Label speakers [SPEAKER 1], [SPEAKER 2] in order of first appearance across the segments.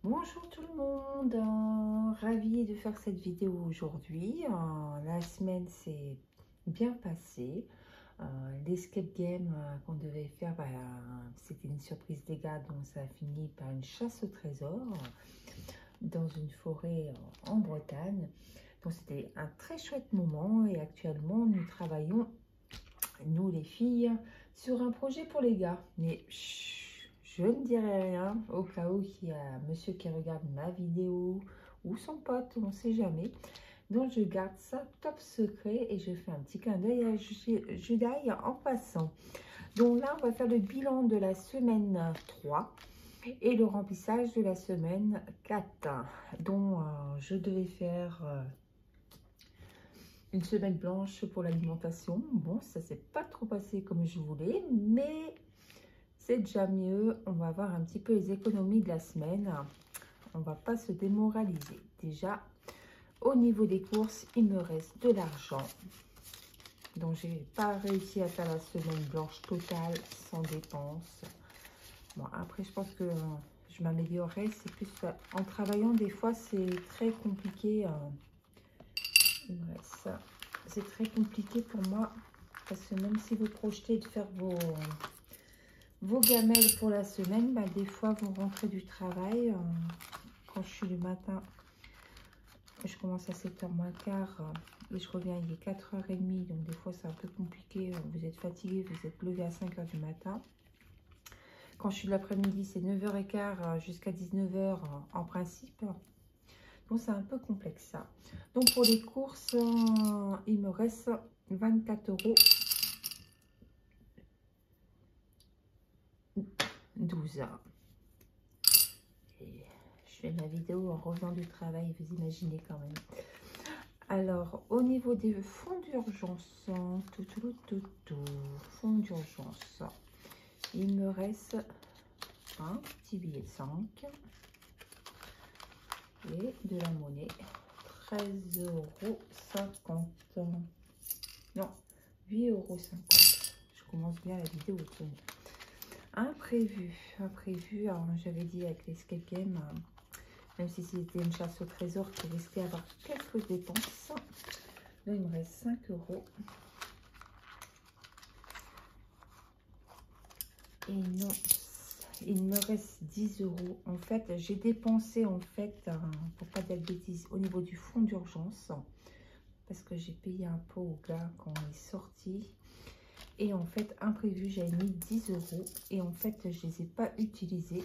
[SPEAKER 1] Bonjour tout le monde, ravie de faire cette vidéo aujourd'hui. La semaine s'est bien passée. L'escape game qu'on devait faire, c'était une surprise des gars, donc ça a fini par une chasse au trésor dans une forêt en Bretagne. Donc c'était un très chouette moment et actuellement nous travaillons, nous les filles, sur un projet pour les gars. Mais chut, je ne dirai rien au cas où il y a monsieur qui regarde ma vidéo ou son pote, on ne sait jamais. Donc je garde ça top secret et je fais un petit clin d'œil à Judaï en passant. Donc là, on va faire le bilan de la semaine 3 et le remplissage de la semaine 4. Donc je devais faire une semaine blanche pour l'alimentation. Bon, ça s'est pas trop passé comme je voulais, mais c'est déjà mieux. On va voir un petit peu les économies de la semaine. On va pas se démoraliser. Déjà, au niveau des courses, il me reste de l'argent. Donc, j'ai pas réussi à faire la semaine blanche totale sans dépenses. Bon, après, je pense que je m'améliorerai. C'est plus en travaillant, des fois, c'est très compliqué. Il me reste ça. C'est très compliqué pour moi. Parce que même si vous projetez de faire vos gamelles pour la semaine, des fois, vous rentrez du travail. Quand je suis le matin, je commence à 7h moins quart et je reviens, il est 4h30. Donc, des fois, c'est un peu compliqué. Vous êtes fatigué, vous êtes levé à 5h du matin. Quand je suis de l'après-midi, c'est 9h15 jusqu'à 19h en principe. Donc, c'est un peu complexe ça. Donc, pour les courses, il me reste 24,12 €. Et je fais ma vidéo en revenant du travail, vous imaginez quand même. Alors, au niveau des fonds d'urgence, fonds d'urgence, il me reste un petit billet de 5 et de la monnaie, 13,50 €. Non, 8,50 €. Je commence bien la vidéo. Imprévu, alors j'avais dit avec l'escape game, même si c'était une chasse au trésor qui risquait d'avoir quelques dépenses. Là, il me reste 5 €. Et non, il me reste 10 €. En fait, j'ai dépensé, pour pas dire de bêtises, au niveau du fonds d'urgence. Parce que j'ai payé un pot au gars quand on est sorti. Et en fait, imprévu, j'avais mis 10 €. Et en fait, je les ai pas utilisés.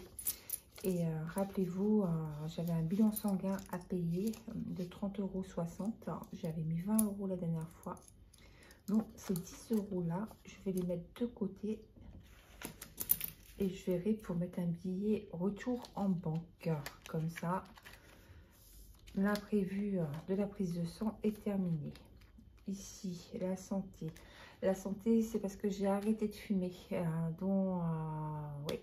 [SPEAKER 1] Et rappelez-vous, j'avais un bilan sanguin à payer de 30,60 €. J'avais mis 20 € la dernière fois. Donc, ces 10 € là, je vais les mettre de côté. Et je verrai pour mettre un billet retour en banque. Comme ça, l'imprévu de la prise de sang est terminé. Ici, la santé. La santé, c'est parce que j'ai arrêté de fumer. Oui,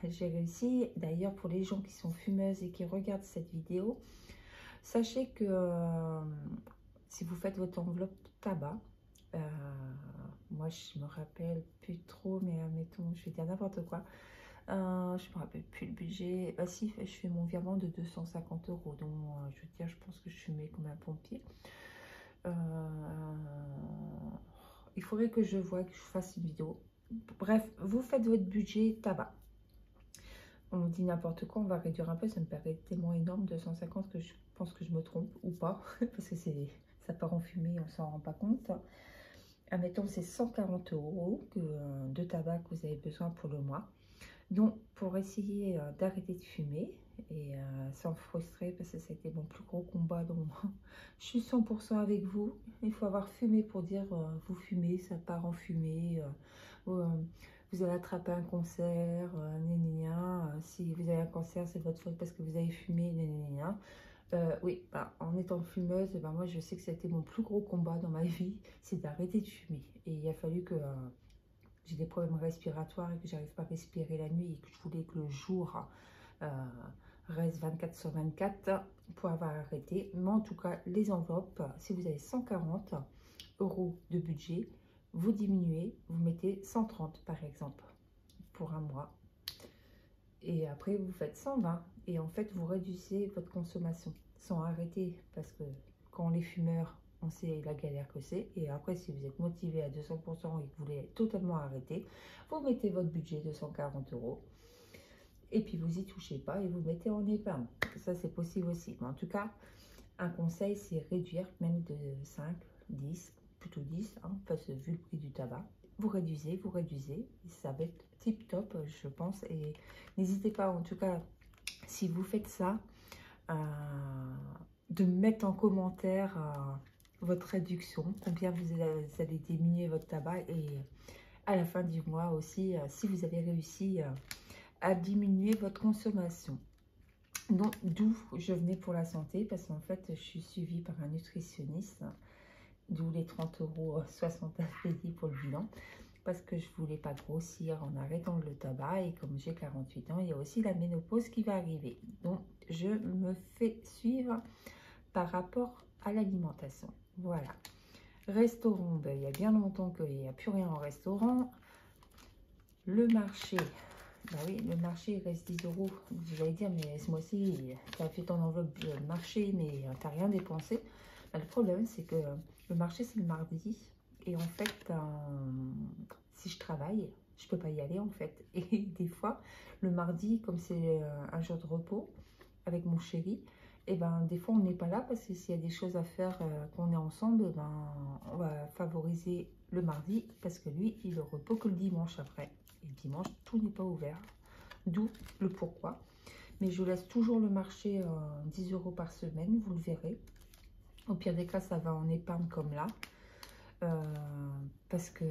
[SPEAKER 1] j'ai réussi. D'ailleurs, pour les gens qui sont fumeuses et qui regardent cette vidéo, sachez que si vous faites votre enveloppe tabac, moi je me rappelle plus trop, mais admettons, je vais dire n'importe quoi. Je me rappelle plus le budget. Si, je fais mon virement de 250 €. Donc, je veux dire, je pense que je fumais comme un pompier. Il faudrait que je vois, que je fasse une vidéo. Bref, vous faites votre budget tabac. On dit n'importe quoi, on va réduire un peu. Ça me paraît tellement énorme, 250, que je pense que je me trompe ou pas. Parce que ça part en fumée, on s'en rend pas compte. Admettons, c'est 140 € de tabac que vous avez besoin pour le mois. Donc, pour essayer d'arrêter de fumer et sans frustrer, parce que c'était mon plus gros combat, donc je suis 100% avec vous. Il faut avoir fumé pour dire vous fumez, ça part en fumée. Vous allez attraper un cancer, si vous avez un cancer, c'est votre faute parce que vous avez fumé, oui, en étant fumeuse, moi je sais que c'était mon plus gros combat dans ma vie, c'est d'arrêter de fumer. Et il a fallu que j'ai des problèmes respiratoires et que j'arrive pas à respirer la nuit et que je voulais que le jour reste 24/24 pour avoir arrêté. Mais en tout cas, les enveloppes, si vous avez 140 € de budget, vous diminuez, vous mettez 130 par exemple pour un mois. Et après, vous faites 120. Et en fait, vous réduisez votre consommation sans arrêter. Parce que quand on est fumeur, on sait la galère que c'est. Et après, si vous êtes motivé à 200% et que vous voulez totalement arrêter, vous mettez votre budget de 140 €. Et puis, vous y touchez pas et vous mettez en épargne. Ça, c'est possible aussi. Mais en tout cas, un conseil, c'est réduire même de 5, 10, plutôt 10, hein, parce que vu le prix du tabac. Vous réduisez, ça va être tip top, je pense. Et n'hésitez pas, en tout cas, si vous faites ça, de mettre en commentaire votre réduction, combien vous allez diminuer votre tabac, et à la fin du mois aussi, si vous avez réussi à diminuer votre consommation. Donc, d'où je venais pour la santé, parce qu'en fait, je suis suivie par un nutritionniste, d'où les 30,60 € à payer pour le bilan, parce que je voulais pas grossir en arrêtant le tabac, et comme j'ai 48 ans, il y a aussi la ménopause qui va arriver. Donc, je me fais suivre par rapport à l'alimentation. Voilà. Restaurant, ben, il y a bien longtemps qu'il n'y a plus rien en restaurant. Le marché, bah oui, le marché il reste 10 €. Vous allez dire, mais ce mois-ci, tu as fait ton enveloppe de marché, mais tu n'as rien dépensé. Bah, le problème, c'est que le marché, c'est le mardi. Et en fait, si je travaille, je peux pas y aller en fait. Et des fois, le mardi, comme c'est un jour de repos avec mon chéri, et ben des fois on n'est pas là parce que s'il y a des choses à faire, qu'on est ensemble, ben on va favoriser le mardi parce que lui, il ne repos que le dimanche après. Et le dimanche, tout n'est pas ouvert. D'où le pourquoi. Mais je vous laisse toujours le marché 10 € par semaine, vous le verrez. Au pire des cas, ça va en épargne comme là. Parce que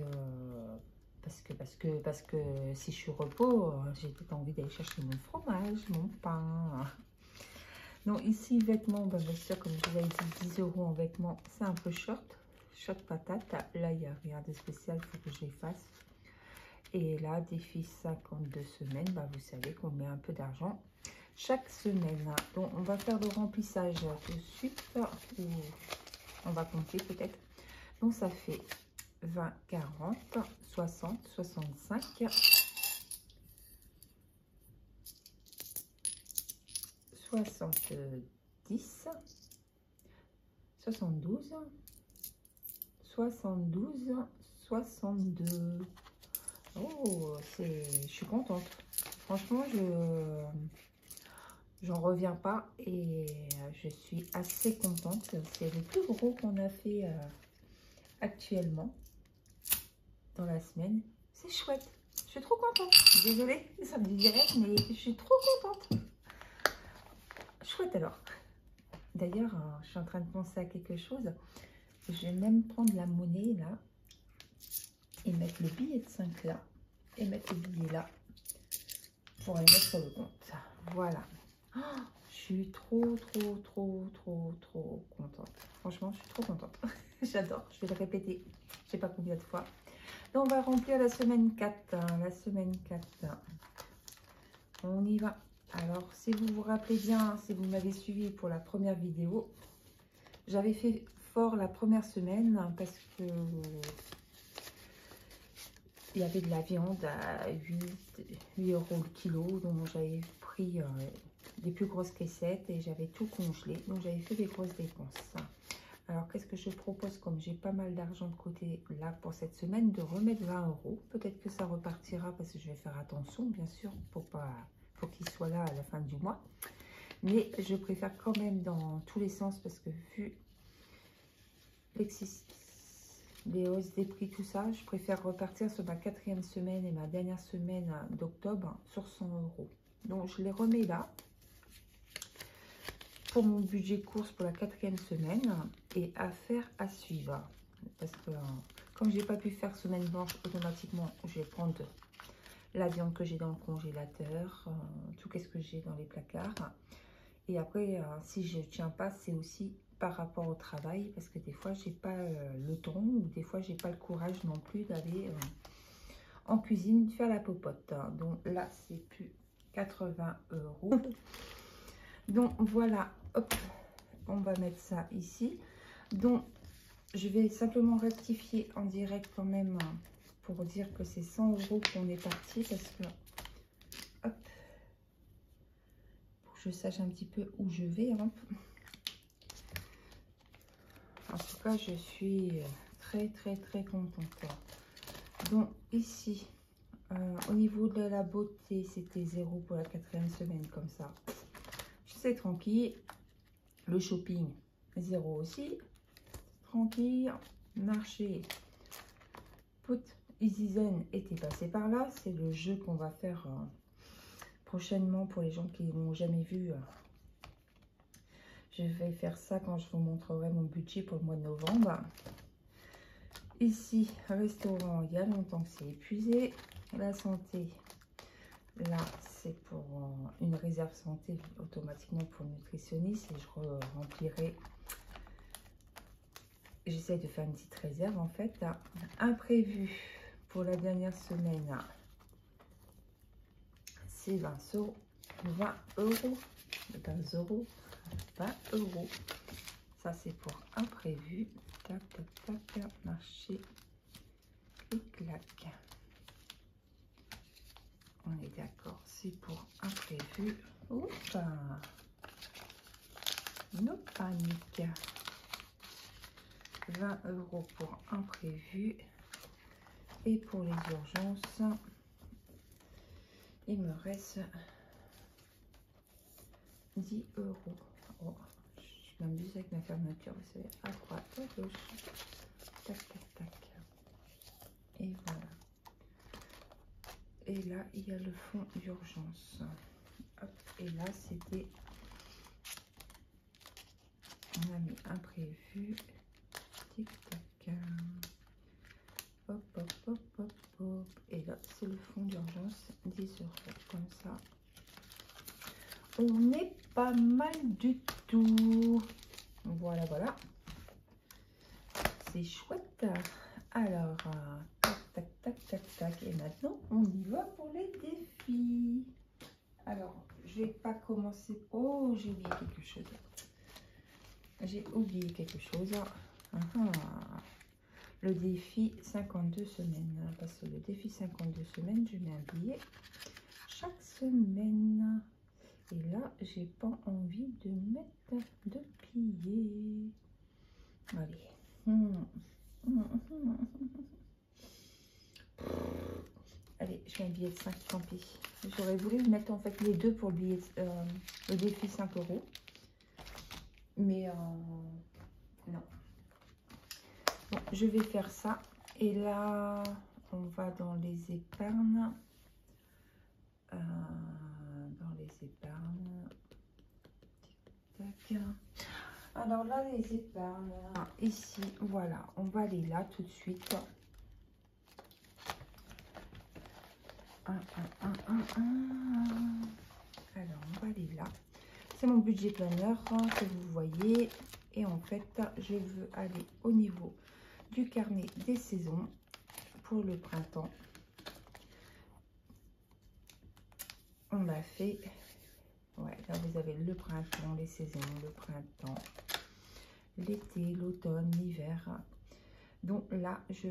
[SPEAKER 1] si je suis au repos, j'ai peut-être envie d'aller chercher mon fromage, mon pain. Donc ici, vêtements, ben, bien sûr, comme je vous avais dit, 10 € en vêtements, c'est un peu short patate. Là, il n'y a rien de spécial, il faut que je les fasse. Et là, défi 52 semaines, bah, vous savez qu'on met un peu d'argent chaque semaine. Donc, on va faire le remplissage tout de suite. Ou on va compter peut-être. Donc, ça fait 20, 40, 60, 65, 70, 72, 72, 62. Oh, je suis contente. Franchement, j'en reviens pas et je suis assez contente. C'est le plus gros qu'on a fait actuellement dans la semaine. C'est chouette. Je suis trop contente. Désolée, ça me dit direct, mais je suis trop contente. Chouette alors. D'ailleurs, je suis en train de penser à quelque chose. Je vais même prendre la monnaie là et mettre le billet de 5 là et mettre le billet là pour aller mettre sur le compte. Voilà. Oh, je suis trop contente. Franchement, je suis trop contente. J'adore. Je vais le répéter. Je sais pas combien de fois. Donc, on va remplir la semaine 4. La semaine 4. On y va. Alors, si vous vous rappelez bien, si vous m'avez suivi pour la première vidéo, j'avais fait fort la première semaine parce que il y avait de la viande à 8 € le kilo. Donc, j'avais pris des plus grosses caissettes et j'avais tout congelé. Donc, j'avais fait des grosses dépenses. Alors, qu'est-ce que je propose, comme j'ai pas mal d'argent de côté là pour cette semaine, de remettre 20 €. Peut-être que ça repartira parce que je vais faire attention, bien sûr, pour qu'il soit là à la fin du mois. Mais je préfère quand même dans tous les sens parce que vu les hausses des prix, tout ça, je préfère repartir sur ma 4e semaine et ma dernière semaine d'octobre sur 100 €. Donc, je les remets là pour mon budget course pour la 4e semaine et affaire à suivre. Parce que comme j'ai pas pu faire semaine blanche, automatiquement, je vais prendre la viande que j'ai dans le congélateur, tout qu'est-ce que j'ai dans les placards. Et après, si je tiens pas, c'est aussi par rapport au travail, parce que des fois, j'ai pas le temps, ou des fois, j'ai pas le courage non plus d'aller en cuisine faire la popote. Donc là, c'est plus 80 €. Donc voilà, hop, on va mettre ça ici. Donc, je vais simplement rectifier en direct quand même pour dire que c'est 100 € qu'on est parti parce que, hop, je sache un petit peu où je vais. Hein. En tout cas, je suis très contente. Donc ici, au niveau de la beauté, c'était 0 pour la 4e semaine, comme ça. C'est tranquille. Le shopping, 0 aussi. Tranquille. Marché. Put Easy Zen était passé par là. C'est le jeu qu'on va faire prochainement pour les gens qui ne l'ont jamais vu. Je vais faire ça quand je vous montrerai mon budget pour le mois de novembre. Ici, restaurant, il y a longtemps que c'est épuisé. La santé, là, c'est pour une réserve santé automatiquement pour le nutritionniste. Et je remplirai. J'essaie de faire une petite réserve en fait. Imprévu pour la dernière semaine, c'est 20 euros. 20 euros. 20 euros. 20 euros. Ça, c'est pour imprévu. Tac, tac, tac. Marché. Clic, clac. On est d'accord. C'est pour imprévu. Oups. No panique. 20 euros pour imprévu. Et pour les urgences, il me reste 10 euros. Oh, je m'amuse avec ma fermeture, vous savez, à droite, à gauche. Tac, tac, tac. Et voilà. Et là, il y a le fonds d'urgence. Et là, c'était... On a mis imprévu. Tic, tac. Hop, hop, hop, hop, hop. Et là, c'est le fonds d'urgence, 10 euros. Comme ça. On est pas mal du tout. Voilà, voilà. C'est chouette. Alors, tac, tac, tac, tac, tac. Et maintenant, on y va pour les défis. Alors, je vais pas commencer. Oh, j'ai oublié quelque chose. J'ai oublié quelque chose. Le défi 52 semaines. Parce que le défi 52 semaines, je mets un billet chaque semaine. Et là, j'ai pas envie de mettre de billets. Allez. Allez, je mets un billet de 5, tant pis. J'aurais voulu mettre en fait les deux pour le, billet, le défi 5 euros. Mais non. Bon, je vais faire ça. Et là, on va dans les épargnes. Dans les épargnes. Tac. Alors là, les épargnes. Ici, voilà. On va aller là tout de suite. Alors, on va aller là. C'est mon budget planeur que vous voyez. Et en fait, je veux aller au niveau du carnet des saisons pour le printemps. On l'a fait. Ouais, là, vous avez le printemps, les saisons, le printemps, l'été, l'automne, l'hiver. Donc là, je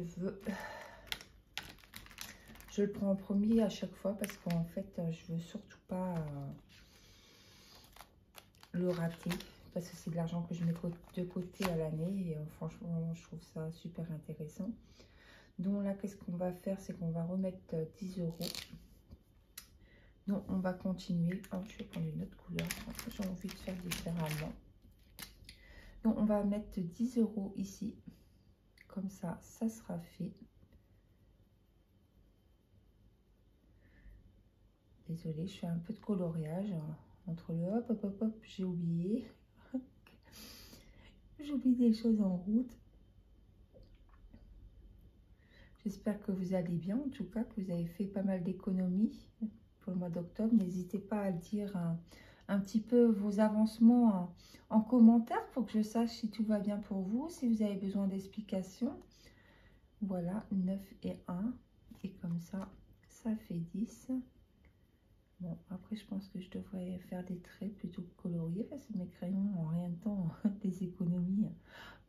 [SPEAKER 1] le prends en premier à chaque fois parce qu'en fait, je veux surtout pas le rater parce que c'est de l'argent que je mets de côté à l'année et franchement, je trouve ça super intéressant. Donc là, qu'est-ce qu'on va faire? C'est qu'on va remettre 10 euros. Donc, on va continuer. Oh, je vais prendre une autre couleur. J'ai envie de faire différemment. Donc, on va mettre 10 euros ici. Comme ça, ça sera fait. Désolée, je fais un peu de coloriage. Entre le hop, hop, hop, hop, j'ai oublié. J'oublie des choses en route. J'espère que vous allez bien. En tout cas, que vous avez fait pas mal d'économies pour le mois d'octobre. N'hésitez pas à dire un petit peu vos avancements en commentaire pour que je sache si tout va bien pour vous, si vous avez besoin d'explications. Voilà, 9 et 1. Et comme ça, ça fait 10. Bon, après, je pense que je devrais faire des traits plutôt que colorier parce que mes crayons en rien de temps des économies.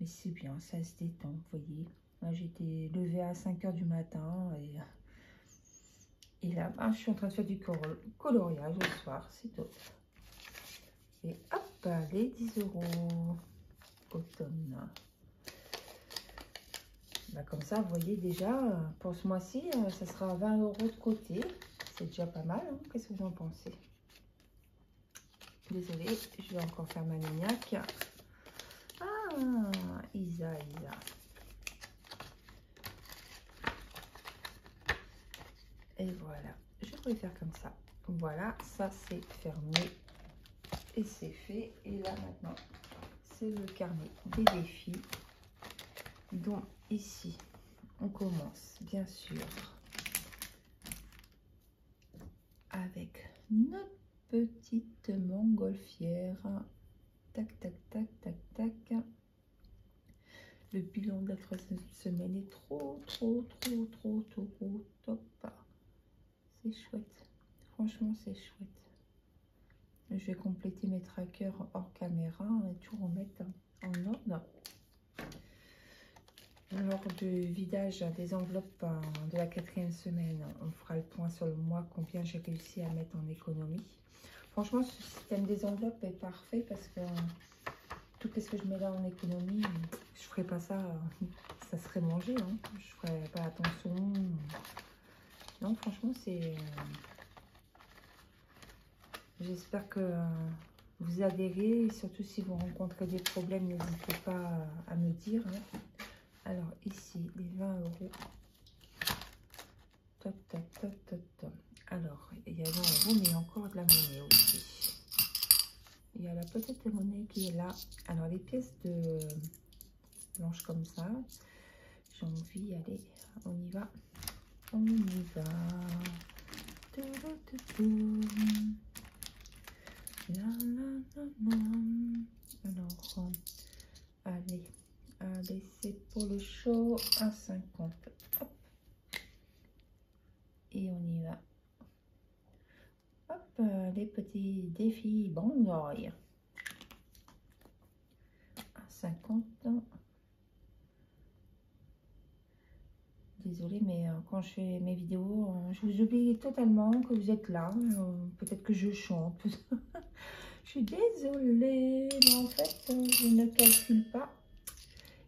[SPEAKER 1] Mais c'est bien, ça se détend, vous voyez. Là, j'étais levée à 5 h du matin et là, je suis en train de faire du coloriage le soir, c'est top. les 10 € automne. Bah, comme ça, vous voyez déjà, pour ce mois-ci, ça sera 20 € de côté. C'est déjà pas mal, hein. Qu'est-ce que vous en pensez? Désolée, je vais encore faire ma maniaque. Ah, Isa. Et voilà, je pourrais faire comme ça. Voilà, ça c'est fermé et c'est fait. Et là maintenant, c'est le carnet des défis. Donc ici, on commence bien sûr avec notre petite montgolfière. Tac, tac, tac, tac, tac. Le bilan de la 3e semaine est trop top. C'est chouette. Franchement, c'est chouette. Je vais compléter mes trackers hors caméra et tout remettre en ordre. Lors du vidage des enveloppes de la 4e semaine, on fera le point sur le mois, combien j'ai réussi à mettre en économie. Franchement, ce système des enveloppes est parfait parce que tout ce que je mets là en économie, je ferai pas ça, ça serait mangé. Hein. Je ferai pas attention. Non, franchement, c'est... J'espère que vous adhérez. Et surtout, si vous rencontrez des problèmes, n'hésitez pas à me dire. Hein. Alors, ici, les 20 €. Top. Alors, il y a 20 €, mais il y a encore de la monnaie aussi. Il y a la petite monnaie qui est là. Alors, les pièces de blanches comme ça, j'ai envie, allez, on y va. Alors, allez, c'est pour le show à 50. Hop. Et on y va. Hop, les petits défis Banzai. À 50. Désolée, mais quand je fais mes vidéos, je vous oublie totalement que vous êtes là. Peut-être que je chante. Je suis désolée, mais en fait, je ne calcule pas.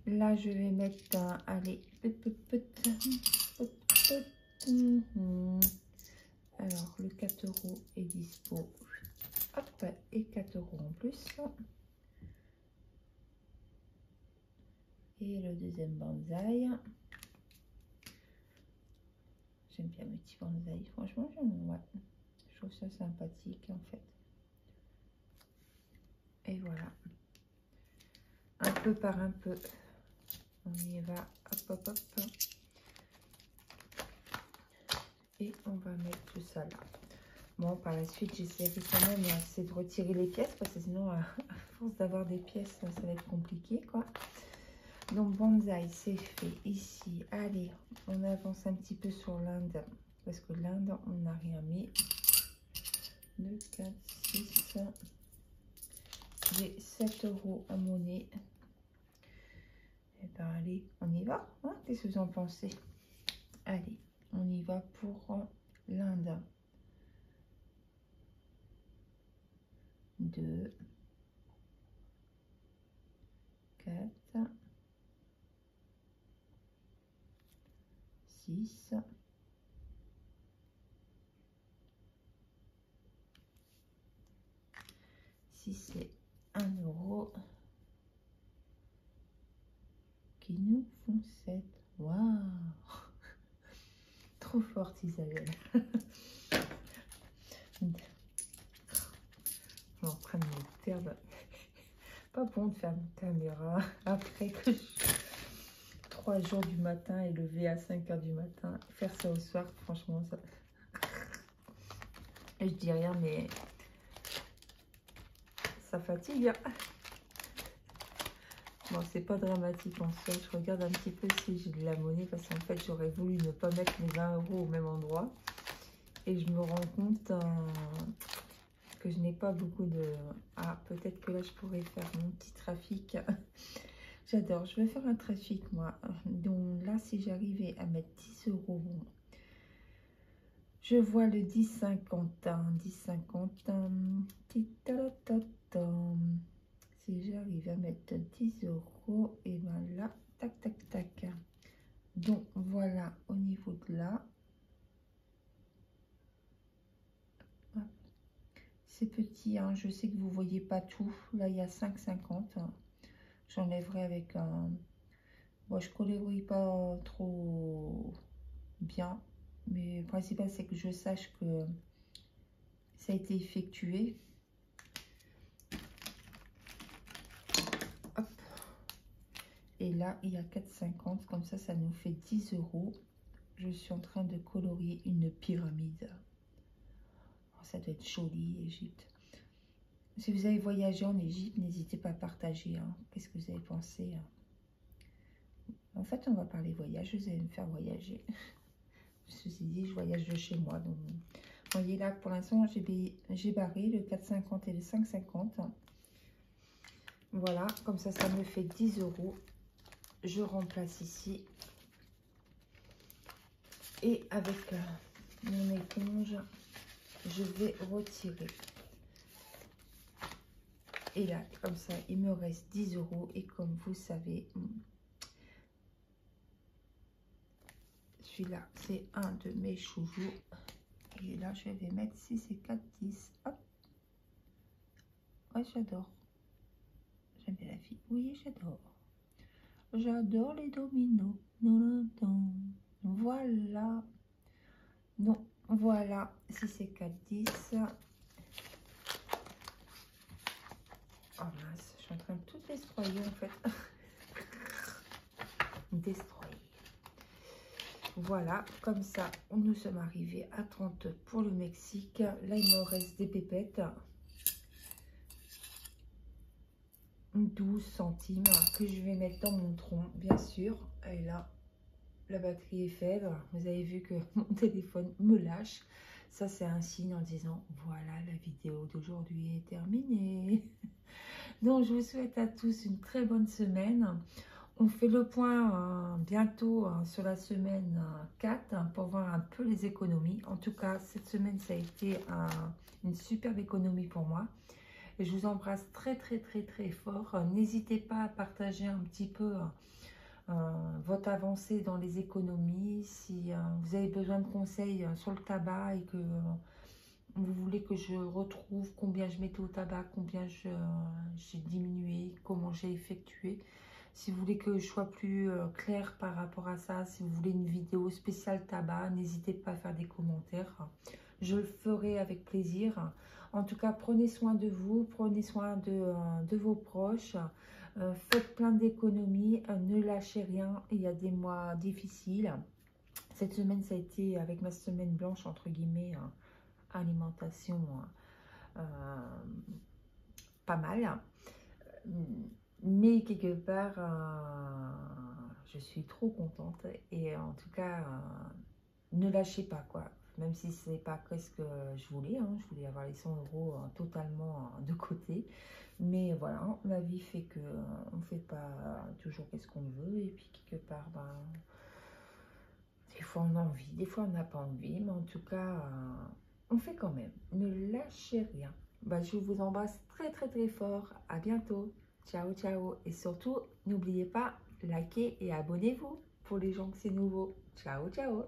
[SPEAKER 1] Là, je vais mettre, allez, alors, le 4 € est dispo. Hop, et 4 € en plus. Et le deuxième Banzai. J'aime bien mes petits Banzai. Franchement, ouais, je trouve ça sympathique en fait. Et voilà. Un peu par un peu. On y va. Hop. Et on va mettre tout ça là. Bon, par la suite, j'essaierai quand même de retirer les pièces parce que sinon, à force d'avoir des pièces, ça va être compliqué, quoi. Donc, Banzai, c'est fait ici. Allez, on avance un petit peu sur l'Inde parce que l'Inde, on n'a rien mis. 2, 4, 6. J'ai 7 € en monnaie. Et ben, allez, on y va. Hein? Qu'est-ce que vous en pensez? Allez, on y va pour l'Inde. 2, 4, 6, 6 c'est 1 € qui nous font 7. Waouh! Trop forte Isabelle. Je vais en train de me perdre. Pas bon de faire ma caméra après que 3 jours du matin et lever à 5 h du matin. Faire ça au soir, franchement, ça... Et je dis rien, mais ça fatigue. Bon, c'est pas dramatique en soi. Je regarde un petit peu si j'ai de la monnaie parce qu'en fait, j'aurais voulu ne pas mettre les 20 € au même endroit. Et je me rends compte que je n'ai pas beaucoup de... Ah, peut-être que là, je pourrais faire mon petit trafic. J'adore. Je vais faire un trafic, moi. Donc là, si j'arrivais à mettre 10 €, bon, je vois le 10,50. 10,50. 10 euros. Et ben là, tac, tac, tac. Donc, voilà, au niveau de là. C'est petit, hein. Je sais que vous voyez pas tout. Là, il y a 5,50. J'enlèverai avec un... Bon, je colorie pas trop bien. Mais le principal, c'est que je sache que ça a été effectué. Hop. Et là, il y a 4,50. Comme ça nous fait 10 euros. Je suis en train de colorier une pyramide. Oh, ça doit être joli, Égypte. Si vous avez voyagé en Égypte, n'hésitez pas à partager. Hein. Qu'est-ce que vous avez pensé? En fait, on va parler voyage. Vous allez me faire voyager. Ceci dit, je voyage de chez moi. Donc, vous voyez là, pour l'instant, j'ai barré le 4,50 et le 5,50. Voilà, comme ça me fait 10 euros. Je remplace ici. Et avec mon éponge, je vais retirer. Et là, comme ça, il me reste 10 euros. Et comme vous savez, celui-là, c'est un de mes chouchous. Et là, je vais mettre 6 et 4, 10. Hop. Ouais, j'adore. J'aime bien la fille. Oui, j'adore. J'adore les dominos. Non, non, non. Voilà. Non, voilà. 6 et 4, 10. Oh mince, je suis en train de tout destroyer en fait. Destroyer. Voilà, comme ça, nous sommes arrivés à 30 pour le Mexique. Là, il me reste des pépettes. 12 centimes que je vais mettre dans mon tronc, bien sûr. Et là, la batterie est faible. Vous avez vu que mon téléphone me lâche. Ça, c'est un signe en disant, voilà, la vidéo d'aujourd'hui est terminée. Donc, je vous souhaite à tous une très bonne semaine. On fait le point bientôt sur la semaine 4 pour voir un peu les économies. En tout cas, cette semaine, ça a été une superbe économie pour moi. Et je vous embrasse très, très, très, très fort. N'hésitez pas à partager un petit peu votre avancée dans les économies. Si vous avez besoin de conseils sur le tabac et que vous voulez que je retrouve combien je mettais au tabac, combien j'ai diminué, comment j'ai effectué. Si vous voulez que je sois plus claire par rapport à ça, si vous voulez une vidéo spéciale tabac, n'hésitez pas à faire des commentaires. Je le ferai avec plaisir. En tout cas, prenez soin de vous, prenez soin de vos proches. Faites plein d'économies, ne lâchez rien. Il y a des mois difficiles. Cette semaine, ça a été avec ma semaine blanche, entre guillemets, alimentation pas mal. Mais quelque part, je suis trop contente. Et en tout cas, ne lâchez pas, quoi. Même si ce n'est pas ce que je voulais. Hein. Je voulais avoir les 100 euros totalement de côté. Mais voilà, la vie fait que on ne fait pas toujours ce qu'on veut. Et puis, quelque part, ben, des fois, on a envie. Des fois, on n'a pas envie. Mais en tout cas, on fait quand même. Ne lâchez rien. Ben, je vous embrasse très, très, très fort. À bientôt. Ciao, ciao. Et surtout, n'oubliez pas, likez et abonnez-vous pour les gens que c'est nouveau. Ciao, ciao.